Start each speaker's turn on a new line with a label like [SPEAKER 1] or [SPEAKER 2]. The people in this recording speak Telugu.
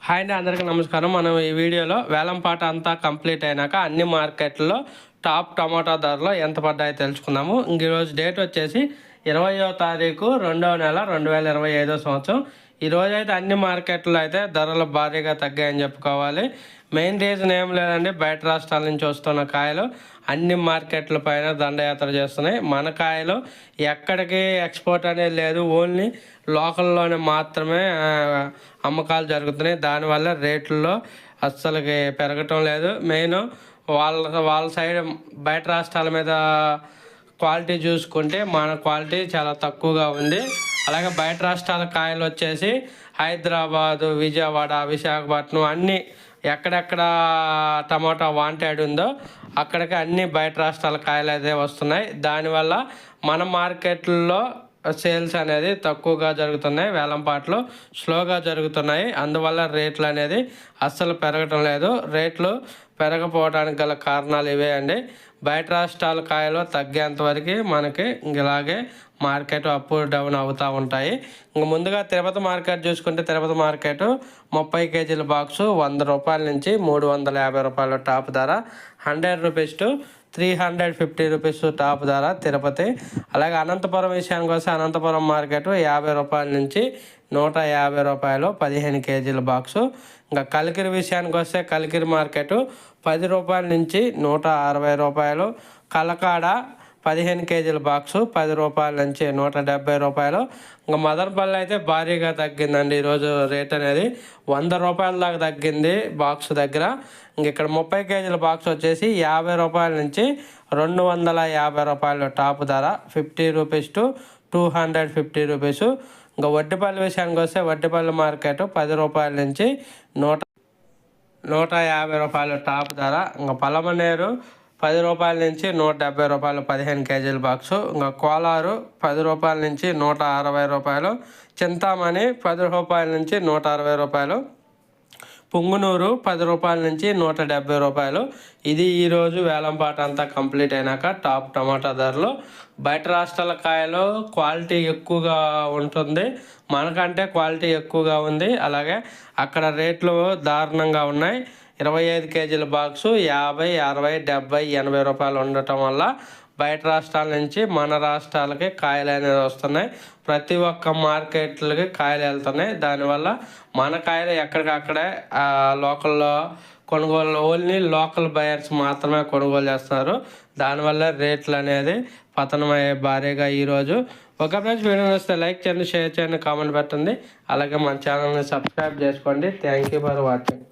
[SPEAKER 1] హాయ్ అండి, అందరికీ నమస్కారం. మనం ఈ వీడియోలో వేలంపాట అంతా కంప్లీట్ అయినాక అన్ని మార్కెట్లో టాప్ టమాటా ధరలు ఎంత పడ్డాయో తెలుసుకుందాము. ఈరోజు డేట్ వచ్చేసి 20వ తారీఖు 2వ నెల 2025 సంవత్సరం. ఈరోజు అయితే అన్ని మార్కెట్లో అయితే ధరలు భారీగా తగ్గాయని చెప్పుకోవాలి. మెయిన్ రీజన్ ఏం లేదండి, బయట రాష్ట్రాల నుంచి వస్తున్న కాయలు అన్ని మార్కెట్ల పైన దండయాత్ర చేస్తున్నాయి. మన కాయలు ఎక్కడికి ఎక్స్పోర్ట్ అనేది లేదు, ఓన్లీ లోకల్లోనే మాత్రమే అమ్మకాలు జరుగుతున్నాయి. దానివల్ల రేట్లలో అస్సలకి పెరగటం లేదు. మెయిన్ వాళ్ళ సైడ్ బయట రాష్ట్రాల మీద క్వాలిటీ చూసుకుంటే మన క్వాలిటీ చాలా తక్కువగా ఉంది. అలాగే బయట రాష్ట్రాల కాయలు వచ్చేసి హైదరాబాదు, విజయవాడ, విశాఖపట్నం అన్నీ ఎక్కడెక్కడ టమాటా వాంటెడ్ ఉందో అక్కడికి అన్ని బయట రాష్ట్రాల కాయలు అయితే వస్తున్నాయి. దానివల్ల మన మార్కెట్లో సేల్స్ అనేది తక్కువగా జరుగుతున్నాయి, వేలంపాట్లు స్లోగా జరుగుతున్నాయి. అందువల్ల రేట్లు అనేది అస్సలు పెరగటం లేదు. రేట్లు పెరగపోవడానికి గల కారణాలు ఇవే అండి. బయట రాష్ట్రాల కాయలు తగ్గేంత వరకు మనకి ఇలాగే మార్కెట్ అప్ డౌన్ అవుతూ ఉంటాయి. ఇంక ముందుగా తిరుపతి మార్కెట్ చూసుకుంటే తిరుపతి మార్కెట్ 30 కేజీల బాక్సు 100 రూపాయల నుంచి 350 రూపాయల టాప్ ధర, 100 రూపీస్ టు 350 రూపీస్ టాప్ ధర తిరుపతి. అలాగే అనంతపురం విషయానికి వస్తే అనంతపురం మార్కెట్ 50 రూపాయల నుంచి 150 రూపాయలు 15 కేజీల బాక్సు. ఇంకా కలికిరి విషయానికి వస్తే కలికిరి మార్కెట్ 10 రూపాయల నుంచి 160 రూపాయలు. కలకాడ 15 కేజీల బాక్సు 10 రూపాయల నుంచి 170 రూపాయలు. ఇంకా మదనపల్లి అయితే భారీగా తగ్గిందండి. ఈరోజు రేట్ అనేది 100 రూపాయల దాకా తగ్గింది బాక్స్ దగ్గర. ఇంక ఇక్కడ 30 కేజీల బాక్స్ వచ్చేసి 50 రూపాయల నుంచి 250 రూపాయలు టాప్ ధర, 50 రూపీస్ టు 250 రూపీస్. ఇంకా వడ్డిపల్లి విషయానికి వస్తే వడ్డిపల్లి మార్కెట్ 10 రూపాయల నుంచి 150 రూపాయలు టాప్ ధర. ఇంకా పలమనేరు 10 రూపాయల నుంచి 170 రూపాయలు 15 కేజీల బాక్సు. ఇంకా కోలారు 10 రూపాయల నుంచి 160 రూపాయలు. చింతామణి 10 రూపాయల నుంచి 160 రూపాయలు. పుంగునూరు 10 రూపాయల నుంచి 170 రూపాయలు. ఇది ఈరోజు వేలంపాట అంతా కంప్లీట్ అయినాక టాప్ టమాటా ధరలు. బయట రాష్ట్రాల కాయలు క్వాలిటీ ఎక్కువగా ఉంటుంది, మనకంటే క్వాలిటీ ఎక్కువగా ఉంది. అలాగే అక్కడ రేట్లు దారుణంగా ఉన్నాయి. 25 కేజీల బాక్సు 50, 60, 70, 80 రూపాయలు ఉండటం వల్ల బయట రాష్ట్రాల నుంచి మన రాష్ట్రాలకి కాయలు అనేది వస్తున్నాయి. ప్రతి ఒక్క మార్కెట్లకి కాయలు వెళ్తున్నాయి. దానివల్ల మన కాయలు ఎక్కడికక్కడే లోకల్లో కొనుగోలు, ఓన్లీ లోకల్ బయర్స్ మాత్రమే కొనుగోలు చేస్తున్నారు. దానివల్ల రేట్లు అనేది పతనమయ్యే భారీగా ఈరోజు. ఒక ఫ్రెండ్స్, వీడియో వస్తే లైక్ చేయండి, షేర్ చేయండి, కామెంట్ పెట్టండి. అలాగే మన ఛానల్ని సబ్స్క్రైబ్ చేసుకోండి. Thank you for watching.